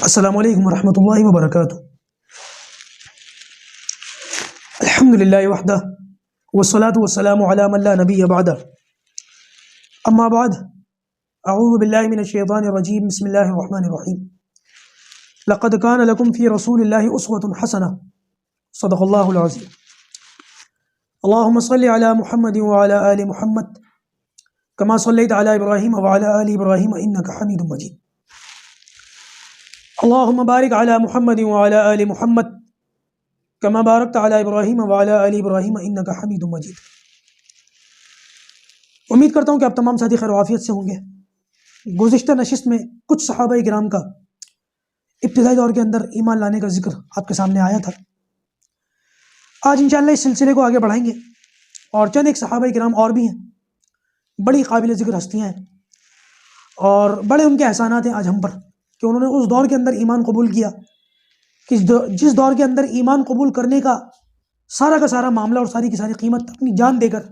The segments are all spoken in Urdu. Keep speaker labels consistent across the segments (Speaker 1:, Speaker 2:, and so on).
Speaker 1: السلام علیکم ورحمۃ اللہ وبرکاتہ۔ الحمد للہ وحدہ والصلاة والسلام علی من لا نبی بعدہ، اما بعد، اعوذ باللہ من الشیطان الرجیم، بسم اللہ الرحمن الرحیم۔ لقد کان لکم فی رسول اللہ اسوۃ حسنہ، صدق اللہ العظیم۔ اللہم صل علی محمد وعلی آل محمد کما صلیت علی ابراہیم وعلی آل ابراہیم انک حمید مجید۔ اللہم بارک علی محمد وعلی آل محمد کما بارکت علی ابراہیم وعلی آل ابراہیم انک حمید مجید۔ امید کرتا ہوں کہ آپ تمام ساتھی خیر و عافیت سے ہوں گے۔ گزشتہ نشست میں کچھ صحابہ کرام کا ابتدائی دور کے اندر ایمان لانے کا ذکر آپ کے سامنے آیا تھا۔ آج انشاءاللہ اس سلسلے کو آگے بڑھائیں گے، اور چند ایک صحابہ کرام اور بھی ہیں، بڑی قابل ذکر ہستیاں ہیں، اور بڑے ان کے احسانات ہیں آج ہم پر، کہ انہوں نے اس دور کے اندر ایمان قبول کیا کہ جس دور کے اندر ایمان قبول کرنے کا سارا معاملہ اور ساری کی ساری قیمت اپنی جان دے کر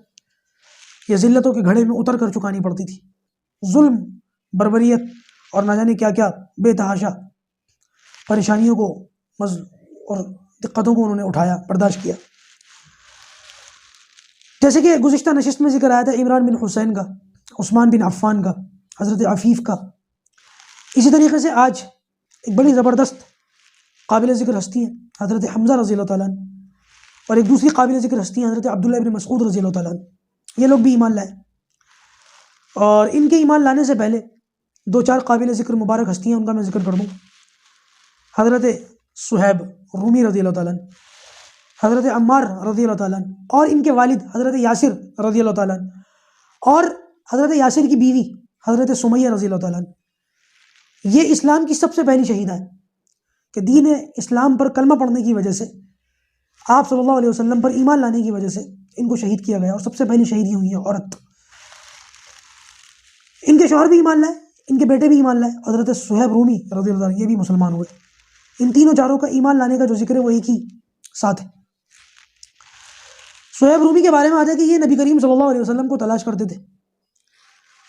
Speaker 1: یہ ذلتوں کے گھڑے میں اتر کر چکانی پڑتی تھی۔ ظلم، بربریت اور نہ جانے کیا کیا بے تحاشا پریشانیوں کو اور دقتوں کو انہوں نے اٹھایا، برداشت کیا۔ جیسے کہ گزشتہ نشست میں ذکر آیا تھا عمران بن حسین کا، عثمان بن عفان کا، حضرت عفیف کا۔ اسی طریقے سے آج ایک بڑی زبردست قابل ذکر ہستی ہے حضرت حمزہ رضی اللہ تعالیٰ عنہ، اور ایک دوسری قابل ذکر ہستی ہے حضرت عبداللہ بن مسعود رضی اللہ تعالیٰ عنہ۔ یہ لوگ بھی ایمان لائے، اور ان کے ایمان لانے سے پہلے دو چار قابل ذکر مبارک ہستیاں ان کا میں ذکر کر دوں۔ حضرت صہیب رومی رضی اللہ تعالیٰ عنہ، حضرت عمار رضی اللہ تعالیٰ عنہ، اور ان کے والد حضرت یاسر رضی اللہ تعالیٰ عنہ، اور حضرت یاسر کی بیوی حضرت سمیہ رضی اللہ تعالیٰ عنہ۔ یہ اسلام کی سب سے پہلی شہیدہ ہے کہ دین اسلام پر کلمہ پڑھنے کی وجہ سے، آپ صلی اللہ علیہ وسلم پر ایمان لانے کی وجہ سے ان کو شہید کیا گیا، اور سب سے پہلی شہید یہ ہوئی ہے عورت۔ ان کے شوہر بھی ایمان لائے، ان کے بیٹے بھی ایمان لائے، حضرت صہیب رومی رضی اللہ عنہ یہ بھی مسلمان ہوئے۔ ان تینوں چاروں کا ایمان لانے کا جو ذکر ہے وہ ایک ہی ساتھ ہے۔ صہیب رومی کے بارے میں آتا ہے کہ یہ نبی کریم صلی اللہ علیہ وسلم کو تلاش کرتے تھے،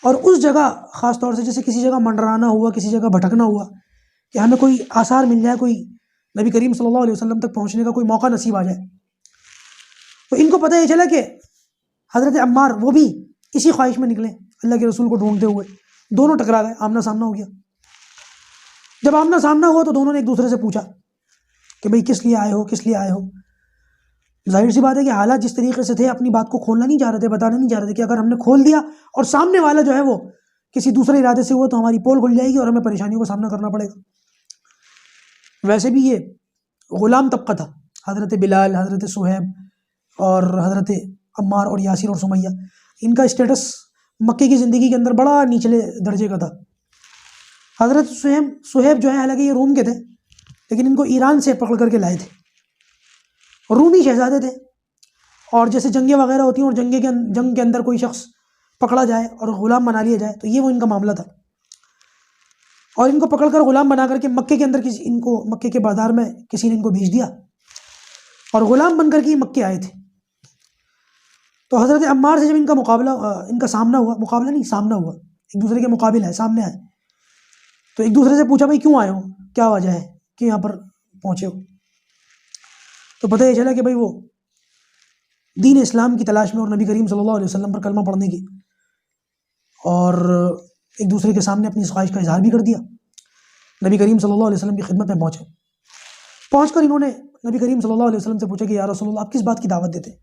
Speaker 1: اور اس جگہ خاص طور سے جیسے کسی جگہ منڈرانا ہوا، کسی جگہ بھٹکنا ہوا، کہ ہمیں کوئی آثار مل جائے، کوئی نبی کریم صلی اللہ علیہ وسلم تک پہنچنے کا کوئی موقع نصیب آ جائے، تو ان کو پتہ یہ چلا کہ حضرت عمار وہ بھی اسی خواہش میں نکلے اللہ کے رسول کو ڈھونڈتے ہوئے۔ دونوں ٹکرا گئے، آمنا سامنا ہو گیا۔ جب آمنا سامنا ہوا تو دونوں نے ایک دوسرے سے پوچھا کہ بھئی کس لیے آئے ہو، کس لیے آئے ہو۔ ظاہر سی بات ہے کہ حالات جس طریقے سے تھے، اپنی بات کو کھولنا نہیں چاہ رہے تھے، بتانا نہیں چاہ رہے تھے، کہ اگر ہم نے کھول دیا اور سامنے والا جو ہے وہ کسی دوسرے ارادے سے ہوا تو ہماری پول کھل جائے گی اور ہمیں پریشانیوں کا سامنا کرنا پڑے گا۔ ویسے بھی یہ غلام طبقہ تھا، حضرت بلال، حضرت صہیب اور حضرت عمار اور یاسر اور سمیہ، ان کا اسٹیٹس مکے کی زندگی کے اندر بڑا نچلے درجے کا تھا۔ حضرت صہیب جو ہے حالانکہ یہ روم کے تھے، لیکن ان کو ایران سے پکڑ کر کے لائے تھے، رومی شہزادے تھے، اور جیسے جنگیں وغیرہ ہوتی ہیں اور جنگ کے اندر کوئی شخص پکڑا جائے اور غلام بنا لیا جائے، تو یہ وہ ان کا معاملہ تھا، اور ان کو پکڑ کر غلام بنا کر کے مکے کے اندر ان کو مکے کے بازار میں کسی نے ان کو بھیج دیا، اور غلام بن کر کے مکے آئے تھے۔ تو حضرت عمار سے جب ان کا سامنا ہوا، مقابلہ نہیں سامنا ہوا، ایک دوسرے کے مقابل ہے، سامنے آئے، تو ایک دوسرے سے پوچھا بھائی کیوں آئے ہو، کیا وجہ ہے کہ یہاں پر پہنچے ہو؟ تو پتہ یہ چلا کہ بھائی وہ دین اسلام کی تلاش میں اور نبی کریم صلی اللہ علیہ وسلم پر کلمہ پڑھنے کی، اور ایک دوسرے کے سامنے اپنی اس خواہش کا اظہار بھی کر دیا۔ نبی کریم صلی اللہ علیہ وسلم کی خدمت میں پہنچ کر انہوں نے نبی کریم صلی اللہ علیہ وسلم سے پوچھا کہ یا رسول اللہ آپ کس بات کی دعوت دیتے ہیں؟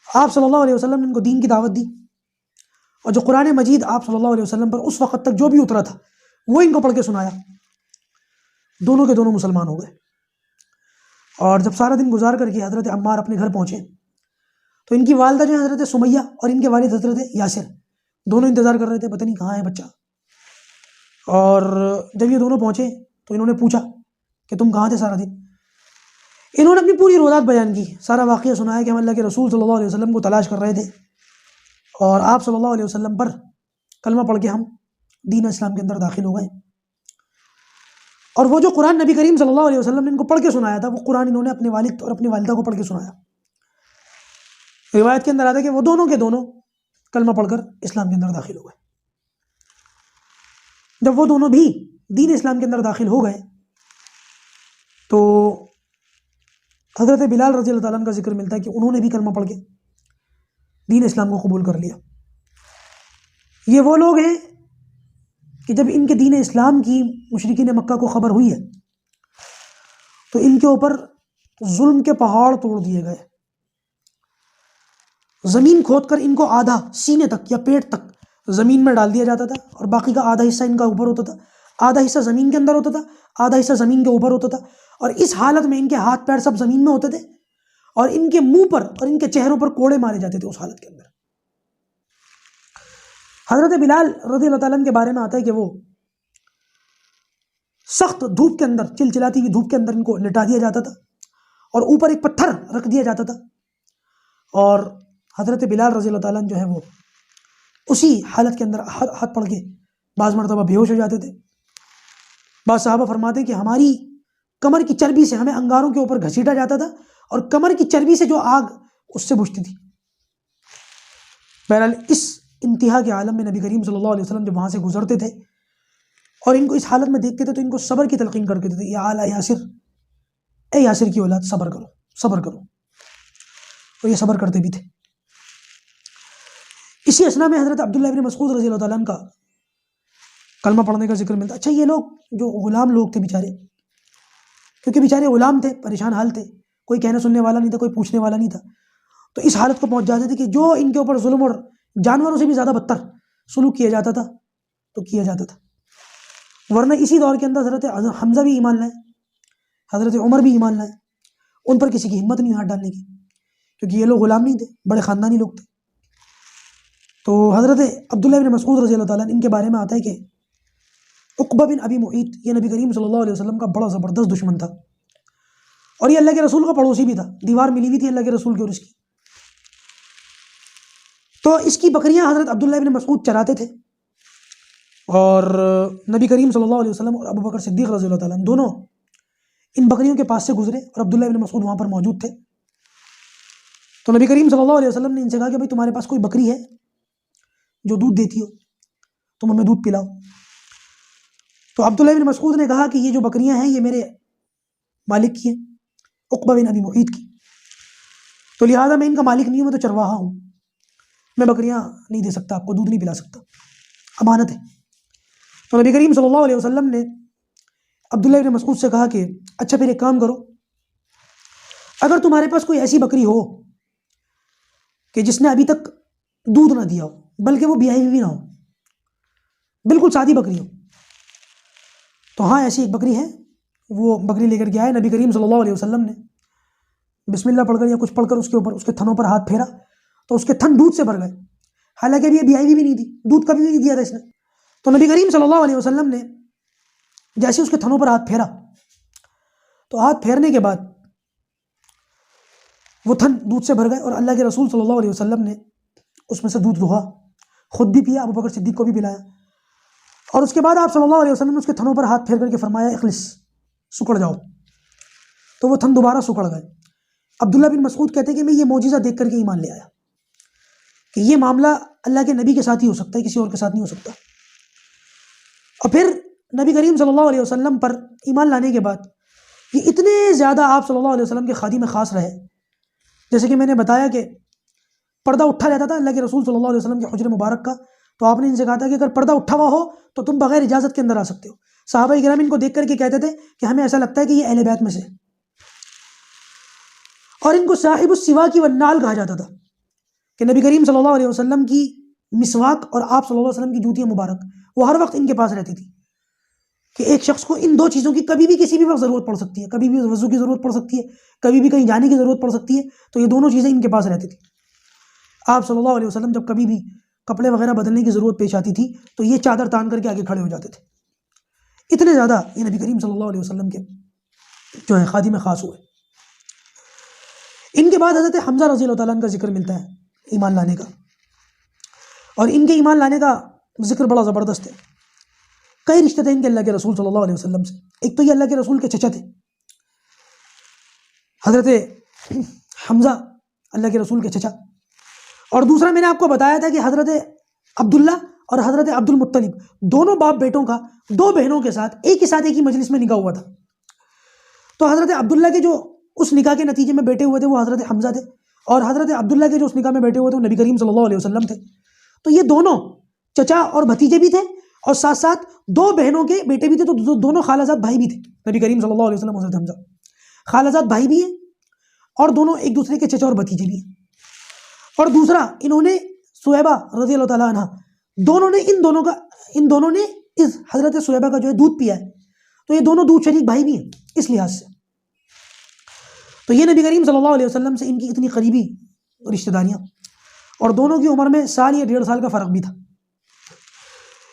Speaker 1: آپ صلی اللہ علیہ وسلم نے ان کو دین کی دعوت دی، اور جو قرآن مجید آپ صلی اللہ علیہ وسلم پر اس وقت تک جو بھی اترا تھا وہ ان کو پڑھ کے سنایا۔ دونوں کے دونوں مسلمان ہو گئے، اور جب سارا دن گزار کر کے حضرت عمار اپنے گھر پہنچے تو ان کی والدہ جو ہے حضرت سمیہ اور ان کے والد حضرت یاسر دونوں انتظار کر رہے تھے، پتہ نہیں کہاں ہے بچہ۔ اور جب یہ دونوں پہنچے تو انہوں نے پوچھا کہ تم کہاں تھے سارا دن؟ انہوں نے اپنی پوری روزات بیان کی، سارا واقعہ سنایا کہ ہم اللہ کے رسول صلی اللہ علیہ وسلم کو تلاش کر رہے تھے، اور آپ صلی اللہ علیہ وسلم پر کلمہ پڑھ کے ہم دین اسلام کے اندر داخل ہو گئے۔ اور وہ جو قرآن نبی کریم صلی اللہ علیہ وسلم نے ان کو پڑھ کے سنایا تھا، وہ قرآن انہوں نے اپنے والد اور اپنی والدہ کو پڑھ کے سنایا۔ روایت کے اندر آتا ہے کہ وہ دونوں کے دونوں کلمہ پڑھ کر اسلام کے اندر داخل ہو گئے۔ جب وہ دونوں بھی دین اسلام کے اندر داخل ہو گئے تو حضرت بلال رضی اللہ تعالیٰ عنہ کا ذکر ملتا ہے کہ انہوں نے بھی کلمہ پڑھ کے دین اسلام کو قبول کر لیا۔ یہ وہ لوگ ہیں کہ جب ان کے دین اسلام کی مشرکین مکہ کو خبر ہوئی ہے تو ان کے اوپر ظلم کے پہاڑ توڑ دیے گئے، زمین کھود کر ان کو آدھا سینے تک یا پیٹ تک زمین میں ڈال دیا جاتا تھا، اور باقی کا آدھا حصہ ان کا اوپر ہوتا تھا، آدھا حصہ زمین کے اندر ہوتا تھا، آدھا حصہ زمین کے اوپر ہوتا تھا، اور اس حالت میں ان کے ہاتھ پیر سب زمین میں ہوتے تھے، اور ان کے منہ پر اور ان کے چہروں پر کوڑے مارے جاتے تھے اس حالت کے اندر۔ حضرت بلال رضی اللہ تعالیٰ عنہ کے بارے میں آتا ہے کہ وہ سخت دھوپ کے اندر، چلچلاتی ہوئی دھوپ کے اندر ان کو لٹا دیا جاتا تھا، اور اوپر ایک پتھر رکھ دیا جاتا تھا، اور حضرت بلال رضی اللہ تعالیٰ عنہ جو ہے وہ اسی حالت کے اندر ہاتھ پڑھ کے بعض مرتبہ بے ہوش ہو جاتے تھے۔ بعض صحابہ فرماتے ہیں کہ ہماری کمر کی چربی سے ہمیں انگاروں کے اوپر گھسیٹا جاتا تھا، اور کمر کی چربی سے جو آگ اس سے بجھتی تھی۔ بہرحال اس انتہا کے عالم میں نبی کریم صلی اللہ علیہ وسلم جب وہاں سے گزرتے تھے اور ان کو اس حالت میں دیکھتے تھے تو ان کو صبر کی تلقین کر کے دیتے تھے، یا آل یاسر، اے یاسر کی اولاد صبر کرو، صبر کرو، اور یہ صبر کرتے بھی تھے۔ اسی اسنا میں حضرت عبداللہ ابن مسعود رضی اللہ تعالیٰ عنہ کا کلمہ پڑھنے کا ذکر ملتا ہے۔ اچھا، یہ لوگ جو غلام لوگ تھے بیچارے، کیونکہ بیچارے غلام تھے، پریشان حال تھے، کوئی کہنے سننے والا نہیں تھا، کوئی پوچھنے والا نہیں تھا، تو اس حالت کو پہنچ جاتے تھے کہ جو ان کے اوپر ظلم اور جانوروں سے بھی زیادہ بدتر سلوک کیا جاتا تھا تو کیا جاتا تھا۔ ورنہ اسی دور کے اندر حضرت حمزہ بھی ایمان لائے، حضرت عمر بھی ایمان لائے، ان پر کسی کی ہمت نہیں ہاتھ ڈالنے کی، کیونکہ یہ لوگ غلام نہیں تھے، بڑے خاندانی لوگ تھے۔ تو حضرت عبداللہ بن مسعود رضی اللہ تعالیٰ عنہ ان کے بارے میں آتا ہے کہ عقبہ بن ابی معیط یہ نبی کریم صلی اللہ علیہ وسلم کا بڑا زبردست دشمن تھا، اور یہ اللہ کے رسول کا پڑوسی بھی تھا، دیوار ملی ہوئی تھی اللہ کے رسول کی اور اس کی۔ تو اس کی بکریاں حضرت عبداللہ بن مسعود چراتے تھے، اور نبی کریم صلی اللہ علیہ وسلم اور ابو بکر صدیق رضی اللہ تعالیٰ عنہ دونوں ان بکریوں کے پاس سے گزرے، اور عبداللہ بن مسعود وہاں پر موجود تھے۔ تو نبی کریم صلی اللہ علیہ وسلم نے ان سے کہا کہ بھائی تمہارے پاس کوئی بکری ہے جو دودھ دیتی ہو، تم ہمیں دودھ پلاؤ۔ تو عبداللہ بن مسعود نے کہا کہ یہ جو بکریاں ہیں یہ میرے مالک کی ہیں، عقبہ بن ابی معیط کی، تو لہٰذا میں ان کا مالک نہیں ہوں، میں تو چرواہا ہوں، میں بکریاں نہیں دے سکتا، آپ کو دودھ نہیں پلا سکتا، امانت ہے۔ تو نبی کریم صلی اللہ علیہ وسلم نے عبداللہ بن مسعود سے کہا کہ اچھا پھر ایک کام کرو، اگر تمہارے پاس کوئی ایسی بکری ہو کہ جس نے ابھی تک دودھ نہ دیا ہو، بلکہ وہ بیاہی بھی نہ ہو، بالکل سادی بکری ہو، تو ہاں ایسی ایک بکری ہے، وہ بکری لے کر کے آئے۔ نبی کریم صلی اللہ علیہ وسلم نے بسم اللہ پڑھ کر یا کچھ پڑھ کر اس کے اوپر اس کے تھنوں پر ہاتھ پھیرا تو اس کے تھن دودھ سے بھر گئے، حالانکہ ابھی یہ بیاہی بھی نہیں تھی، دودھ کبھی بھی نہیں دیا تھا اس نے۔ تو نبی کریم صلی اللہ علیہ وسلم نے جیسے اس کے تھنوں پر ہاتھ پھیرا تو ہاتھ پھیرنے کے بعد وہ تھن دودھ سے بھر گئے، اور اللہ کے رسول صلی اللہ علیہ وسلم نے اس میں سے دودھ دہا، خود بھی پیا، ابو بکر صدیق کو بھی پلایا، اور اس کے بعد آپ صلی اللہ علیہ وسلم نے اس کے تھنوں پر ہاتھ پھیر کر کے فرمایا اخلص، سکڑ جاؤ، تو وہ تھن دوبارہ سکڑ گئے۔ عبداللہ بن مسعود کہتے ہیں کہ میں یہ معجزہ دیکھ کر کے ایمان لے آیا کہ یہ معاملہ اللہ کے نبی کے ساتھ ہی ہو سکتا ہے، کسی اور کے ساتھ نہیں ہو سکتا۔ اور پھر نبی کریم صلی اللہ علیہ وسلم پر ایمان لانے کے بعد یہ اتنے زیادہ آپ صلی اللہ علیہ وسلم کے خادم خاص رہے، جیسے کہ میں نے بتایا کہ پردہ اٹھا رہتا تھا اللہ کے رسول صلی اللہ علیہ وسلم کے حجر مبارک کا، تو آپ نے ان سے کہا تھا کہ اگر پردہ اٹھا ہوا ہو تو تم بغیر اجازت کے اندر آ سکتے ہو۔ صحابہ کرام ان کو دیکھ کر کے کہتے تھے کہ ہمیں ایسا لگتا ہے کہ یہ اہل بیت میں سے، اور ان کو صاحب السواک والنعل کہا جاتا تھا کہ نبی کریم صلی اللہ علیہ وسلم کی مسواک اور آپ صلی اللہ علیہ وسلم کی جوتیاں مبارک وہ ہر وقت ان کے پاس رہتی تھی، کہ ایک شخص کو ان دو چیزوں کی کبھی بھی کسی بھی وقت ضرورت پڑ سکتی ہے، کبھی بھی وضو کی ضرورت پڑ سکتی ہے، کبھی بھی کہیں جانے کی ضرورت پڑ سکتی ہے، تو یہ دونوں چیزیں ان کے پاس رہتی تھی۔ آپ صلی اللہ علیہ وسلم جب کبھی بھی کپڑے وغیرہ بدلنے کی ضرورت پیش آتی تھی تو یہ چادر تان کر کے آگے کھڑے ہو جاتے تھے، اتنے زیادہ یہ نبی کریم صلی اللہ علیہ وسلم کے جو ہے خادم خاص ہوئے۔ ان کے بعد حضرت حمزہ رضی اللہ تعالیٰ عنہ کا ذکر ملتا ہے ایمان لانے کا، اور ان کے ایمان لانے کا ذکر بڑا زبردست ہے۔ کئی رشتے تھے ان کے اللہ کے رسول صلی اللہ علیہ وسلم سے، ایک تو یہ اللہ کے رسول کے چچا تھے حضرت حمزہ، اللہ کے رسول کے چچا، اور دوسرا میں نے آپ کو بتایا تھا کہ حضرت عبداللہ اور حضرت عبد المطلب دونوں باپ بیٹوں کا 2 بہنوں کے ساتھ ایک ہی مجلس میں نکاح ہوا تھا. تو حضرت عبداللہ کے جو اس نکاح کے نتیجے میں بیٹے ہوئے تھے وہ حضرت حمزہ تھے، اور حضرت عبداللہ کے جو اس نکاح میں بیٹے ہوئے تھے وہ نبی کریم صلی اللہ علیہ وسلم تھے. تو یہ دونوں چچا اور بھتیجے بھی تھے، اور ساتھ ساتھ 2 بہنوں کے بیٹے بھی تھے، تو دونوں خالہ زاد بھائی بھی تھے. نبی کریم صلی اللہ علیہ وسلم حضرت حمزہ خالہ زاد بھائی بھی ہیں، اور دونوں ایک دوسرے کے چچا اور بھتیجے بھی ہیں. اور دوسرا انہوں نے سویبہ رضی اللہ تعالیٰ عنہ ان دونوں نے اس حضرت سویبہ کا جو ہے دودھ پیا ہے، تو یہ دونوں دودھ شریک بھائی بھی ہیں اس لحاظ سے. تو یہ نبی کریم صلی اللہ علیہ وسلم سے ان کی اتنی قریبی رشتہ داریاں، اور دونوں کی عمر میں سال یا 1.5 سال کا فرق بھی تھا.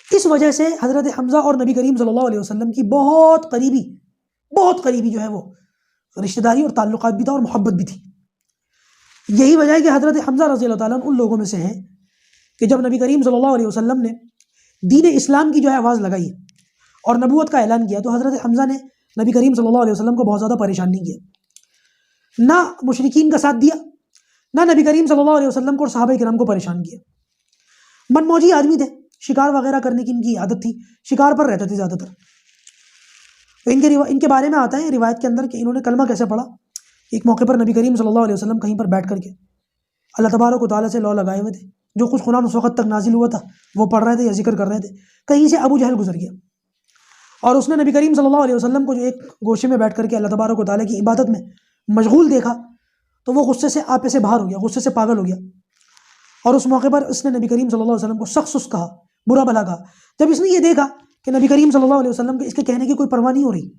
Speaker 1: اس وجہ سے حضرت حمزہ اور نبی کریم صلی اللہ علیہ وسلم کی بہت قریبی جو ہے وہ رشتہ داری اور تعلقات بھی تھا اور محبت بھی تھی. یہی وجہ ہے کہ حضرت حمزہ رضی اللہ تعالیٰ عنہ ان لوگوں میں سے ہیں کہ جب نبی کریم صلی اللہ علیہ وسلم نے دین اسلام کی جو ہے آواز لگائی اور نبوت کا اعلان کیا، تو حضرت حمزہ نے نبی کریم صلی اللہ علیہ وسلم کو بہت زیادہ پریشان نہیں کیا، نہ مشرکین کا ساتھ دیا، نہ نبی کریم صلی اللہ علیہ وسلم کو اور صحابہ کرام کو پریشان کیا. من موجی آدمی تھے، شکار وغیرہ کرنے کی ان کی عادت تھی، شکار پر رہتے تھے زیادہ تر. ان کے بارے میں آتا ہے روایت کے اندر کہ انہوں نے کلمہ کیسے پڑھا. ایک موقع پر نبی کریم صلی اللہ علیہ وسلم کہیں پر بیٹھ کر کے اللہ تبارک و تعالیٰ سے لو لگائے ہوئے تھے، جو کچھ قرآن اس وقت تک نازل ہوا تھا وہ پڑھ رہے تھے یا ذکر کر رہے تھے. کہیں سے ابو جہل گزر گیا، اور اس نے نبی کریم صلی اللہ علیہ وسلم کو جو ایک گوشے میں بیٹھ کر کے اللہ تبارک و تعالیٰ کی عبادت میں مشغول دیکھا، تو وہ غصے سے آپے سے باہر ہو گیا، غصے سے پاگل ہو گیا. اور اس موقع پر اس نے نبی کریم صلی اللہ علیہ وسلم کو سخت سست کہا، برا بھلا کہا. جب اس نے یہ دیکھا کہ نبی کریم صلی اللہ علیہ وسلم کے اس کے کہنے کی کوئی پرواہ نہیں ہو رہی،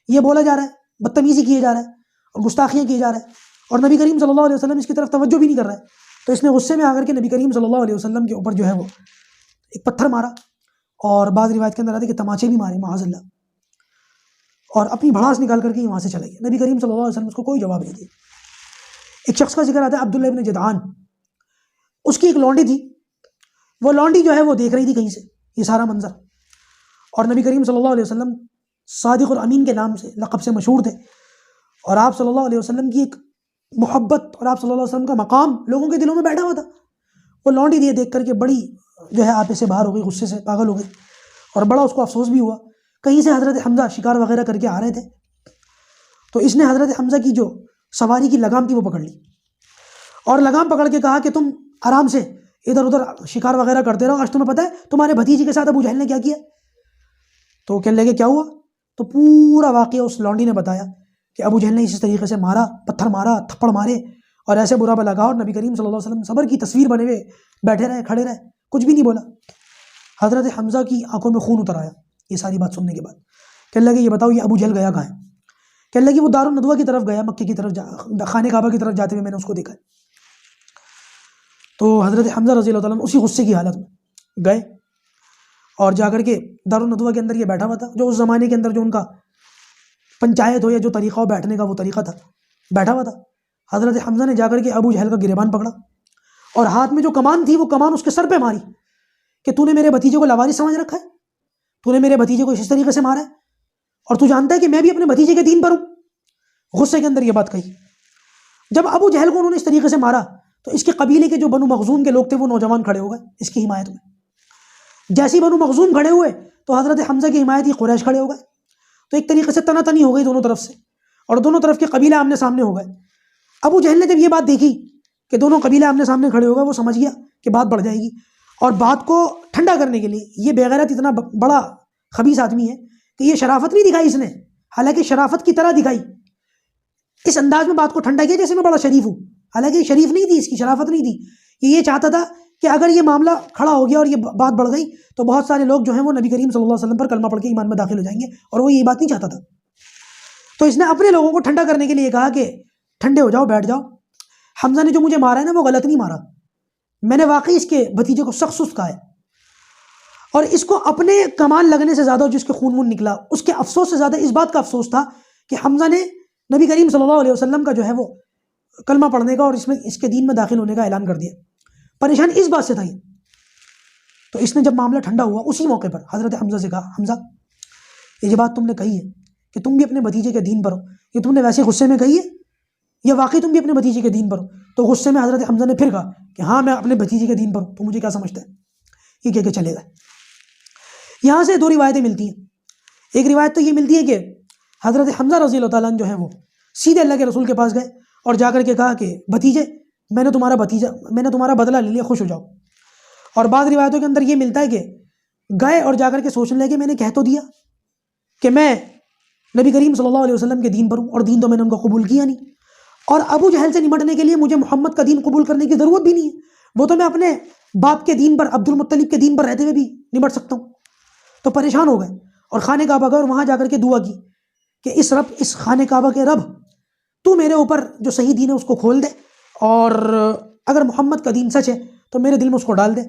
Speaker 1: یہ بولا جا رہا ہے، بدتمیزی کیے جا رہا ہے اور گستاخیاں کیے جا رہا ہے، اور نبی کریم صلی اللہ علیہ وسلم اس کی طرف توجہ بھی نہیں کر رہا ہے، تو اس نے غصے میں آ کر کے نبی کریم صلی اللہ علیہ وسلم کے اوپر جو ہے وہ ایک پتھر مارا، اور بعض روایت کے اندر آتا ہے کہ تماچے بھی مارے معاذ اللہ، اور اپنی بھڑاس نکال کر کے وہاں سے چلا گیا. نبی کریم صلی اللہ علیہ وسلم اس کو کوئی جواب نہیں دیا. ایک شخص کا ذکر آتا ہے عبداللہ ابن جدعان، اس کی ایک لونڈی تھی، وہ لونڈی جو ہے وہ دیکھ رہی تھی کہیں سے یہ سارا منظر، اور نبی کریم صلی اللہ علیہ وسلم صادق اور امین کے نام سے لقب سے مشہور تھے، اور آپ صلی اللہ علیہ وسلم کی ایک محبت اور آپ صلی اللہ علیہ وسلم کا مقام لوگوں کے دلوں میں بیٹھا ہوا تھا. وہ لونڈی یہ دیکھ کر کے بڑی جو ہے آپے سے باہر ہو گئی، غصے سے پاگل ہو گئی، اور بڑا اس کو افسوس بھی ہوا. کہیں سے حضرت حمزہ شکار وغیرہ کر کے آ رہے تھے، تو اس نے حضرت حمزہ کی جو سواری کی لگام تھی وہ پکڑ لی، اور لگام پکڑ کے کہا کہ تم آرام سے ادھر ادھر شکار وغیرہ کرتے رہو، آج تمہیں پتہ ہے تمہارے بھتیجی کے ساتھ ابو جہل نے کیا کیا. تو کہنے لگے کیا ہوا؟ تو پورا واقعہ اس لونڈی نے بتایا کہ ابو جہل نے اسی طریقے سے مارا، پتھر مارا، تھپڑ مارے، اور ایسے برا بلا کہا، اور نبی کریم صلی اللہ علیہ وسلم صبر کی تصویر بنے ہوئے بیٹھے رہے، کھڑے رہے، کچھ بھی نہیں بولا. حضرت حمزہ کی آنکھوں میں خون اتر آیا یہ ساری بات سننے کے بعد. کہنے لگے یہ بتاؤ یہ ابو جہل گیا کہاں ہے؟ کہنے لگے وہ دار الندوہ کی طرف گیا، مکے کی طرف خانہ کعبہ کی طرف جاتے ہوئے میں نے اس کو دیکھا. تو حضرت حمزہ رضی اللہ تعالیٰ عنہ اسی غصے کی حالت میں گئے، اور جا کر کے دار الندوہ کے اندر یہ بیٹھا ہوا تھا، جو اس زمانے کے اندر جو ان کا پنچایت ہو یا جو طریقہ ہو بیٹھنے کا وہ طریقہ تھا، بیٹھا ہوا تھا. حضرت حمزہ نے جا کر کے ابو جہل کا گریبان پکڑا، اور ہاتھ میں جو کمان تھی وہ کمان اس کے سر پہ ماری کہ تو نے میرے بھتیجے کو لاوارث سمجھ رکھا ہے، تو نے میرے بھتیجے کو اس طریقے سے مارا ہے، اور تو جانتا ہے کہ میں بھی اپنے بھتیجے کے دین پر ہوں. غصے کے اندر یہ بات کہی. جب ابو جہل کو انہوں نے اس طریقے سے مارا تو اس کے قبیلے کے جو بنو مخزوم کے لوگ تھے وہ نوجوان کھڑے ہو گئے اس کی حمایت میں. جیسی بنو مخزوم کھڑے ہوئے تو حضرت حمزہ کی حمایت ہی قریش کھڑے ہو گئے. تو ایک طریقے سے تنا تنی ہو گئی دونوں طرف سے، اور دونوں طرف کے قبیلے آمنے سامنے ہو گئے. ابو جہل نے جب یہ بات دیکھی کہ دونوں قبیلے آمنے سامنے کھڑے ہو گئے، وہ سمجھ گیا کہ بات بڑھ جائے گی، اور بات کو ٹھنڈا کرنے کے لیے یہ بے غیرت اتنا بڑا خبیث آدمی ہے کہ یہ شرافت نہیں دکھائی اس نے، حالانکہ شرافت کی طرح دکھائی، اس انداز میں بات کو ٹھنڈا کیا جیسے میں بڑا شریف ہوں، حالانکہ یہ شریف نہیں تھی، اس کی شرافت نہیں تھی. یہ چاہتا تھا کہ اگر یہ معاملہ کھڑا ہو گیا اور یہ بات بڑھ گئی تو بہت سارے لوگ جو ہیں وہ نبی کریم صلی اللہ علیہ وسلم پر کلمہ پڑھ کے ایمان میں داخل ہو جائیں گے، اور وہ یہ بات نہیں چاہتا تھا. تو اس نے اپنے لوگوں کو ٹھنڈا کرنے کے لیے کہا کہ ٹھنڈے ہو جاؤ، بیٹھ جاؤ. حمزہ نے جو مجھے مارا ہے نا وہ غلط نہیں مارا، میں نے واقعی اس کے بھتیجے کو سخت سست کہا ہے، اور اس کو اپنے کمان لگنے سے زیادہ جس کے خون وون نکلا اس کے افسوس سے زیادہ اس بات کا افسوس تھا کہ حمزہ نے نبی کریم صلی اللہ علیہ وسلم کا جو ہے وہ کلمہ پڑھنے کا اور اس کے دین میں داخل ہونے کا اعلان کر دیا. پریشان اس بات سے تھا یہ. تو اس نے جب معاملہ ٹھنڈا ہوا اسی موقع پر حضرت حمزہ سے کہا، حمزہ یہ جو بات تم نے کہی ہے کہ تم بھی اپنے بھتیجے کے دین پر ہو، یہ تم نے ویسے غصے میں کہی ہے یا واقعی تم بھی اپنے بھتیجے کے دین پر ہو؟ تو غصے میں حضرت حمزہ نے پھر کہا کہ ہاں میں اپنے بھتیجے کے دین پر ہوں، تو مجھے کیا سمجھتا ہے؟ یہ کہہ کے چلے گئے۔ یہاں سے دو روایتیں ملتی ہیں۔ ایک روایت تو یہ ملتی ہے کہ حضرت حمزہ رضی اللہ تعالیٰ عنہ جو ہیں وہ سیدھے اللہ کے رسول کے پاس گئے اور جا کر کے کہا کہ بھتیجے میں نے تمہارا بدلہ لے لیا، خوش ہو جاؤ۔ اور بعض روایتوں کے اندر یہ ملتا ہے کہ گئے اور جا کر کے سوچنے لگے میں نے کہہ تو دیا کہ میں نبی کریم صلی اللہ علیہ وسلم کے دین پر ہوں، اور دین تو میں نے ان کو قبول کیا نہیں، اور ابو جہل سے نمٹنے کے لیے مجھے محمد کا دین قبول کرنے کی ضرورت بھی نہیں ہے، وہ تو میں اپنے باپ کے دین پر، عبد المطلب کے دین پر رہتے ہوئے بھی نمٹ سکتا ہوں۔ تو پریشان ہو گئے اور خانہ کعبہ گئے اور وہاں جا کر کے دعا کی کہ اس خانہ کعبہ کے رب تو میرے اوپر جو صحیح دین ہے اس کو کھول دے، اور اگر محمد کا دین سچ ہے تو میرے دل میں اس کو ڈال دے۔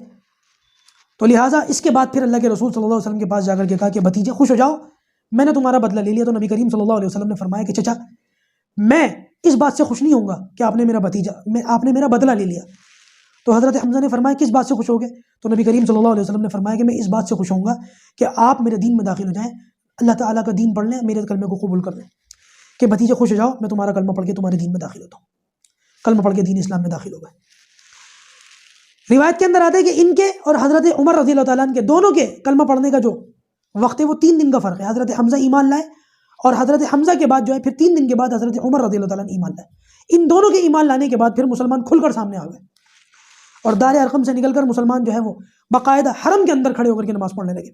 Speaker 1: تو لہٰذا اس کے بعد پھر اللہ کے رسول صلی اللہ علیہ وسلم کے پاس جا کر کے کہا کہ بھتیجے خوش ہو جاؤ، میں نے تمہارا بدلہ لے لیا۔ تو نبی کریم صلی اللہ علیہ وسلم نے فرمایا کہ چچا میں اس بات سے خوش نہیں ہوں گا کہ آپ نے میرا بدلہ لے لیا۔ تو حضرت حمزہ نے فرمایا کس بات سے خوش ہو گئے؟ تو نبی کریم صلی اللہ علیہ وسلم نے فرمایا کہ میں اس بات سے خوش ہوں گا کہ آپ میرے دین میں داخل ہو جائیں، اللہ تعالیٰ کا دین پڑھ لیں، میرے کلمے کو قبول کر لیں، کہ بھتیجے خوش ہو جاؤ، میں تمہارا کلمہ پڑھ کے تمہارے دین میں داخل ہوتا ہوں۔ کلمہ پڑھ کے دین اسلام میں داخل ہو گئے۔ روایت کے اندر آتا ہے کہ ان کے اور حضرت عمر رضی اللہ تعالیٰ عنہ کے دونوں کے کلمہ پڑھنے کا جو وقت ہے وہ 3 دن کا فرق ہے۔ حضرت حمزہ ایمان لائے اور حضرت حمزہ کے بعد جو ہے پھر 3 دن کے بعد حضرت عمر رضی اللہ تعالیٰ عنہ ایمان لائے۔ ان دونوں کے ایمان لانے کے بعد پھر مسلمان کھل کر سامنے آ گئے اور دار ارقم سے نکل کر مسلمان جو ہے وہ باقاعدہ حرم کے اندر کھڑے ہو کر کے نماز پڑھنے لگے۔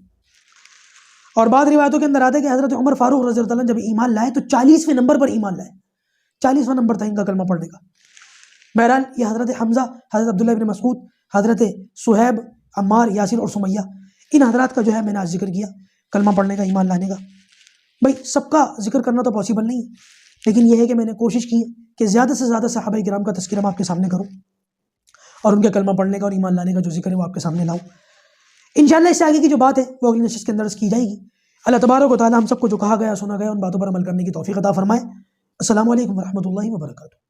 Speaker 1: اور بعض روایتوں کے اندر آتا ہے کہ حضرت عمر فاروق رضی اللہ تعالیٰ عنہ جب ایمان لائے تو 40ویں نمبر پر ایمان لائے، 40واں نمبر تھا ان کا کلمہ پڑھنے کا۔ بہرحال یہ حضرت حمزہ، حضرت عبداللہ ابن مسعود، حضرت صہیب، عمار، یاسر اور سمیہ، ان حضرات کا جو ہے میں نے آج ذکر کیا کلمہ پڑھنے کا، ایمان لانے کا۔ بھائی سب کا ذکر کرنا تو پاسبل نہیں ہے، لیکن یہ ہے کہ میں نے کوشش کی کہ زیادہ سے زیادہ صحابہ کرام کا تذکرہ میں آپ کے سامنے کروں اور ان کے کلمہ پڑھنے کا اور ایمان لانے کا جو ذکر ہے وہ آپ کے سامنے لاؤں۔ انشاءاللہ اس سے آگے کی جو بات ہے وہ اگلی نشست کے اندر کی جائے گی۔ اللہ تبارک و تعالی ہم سب کو جو کہا گیا سنا گیا ان باتوں پر عمل کرنے کی توفیق عطا فرمائے۔ السلام علیکم ورحمۃ اللہ وبرکاتہ۔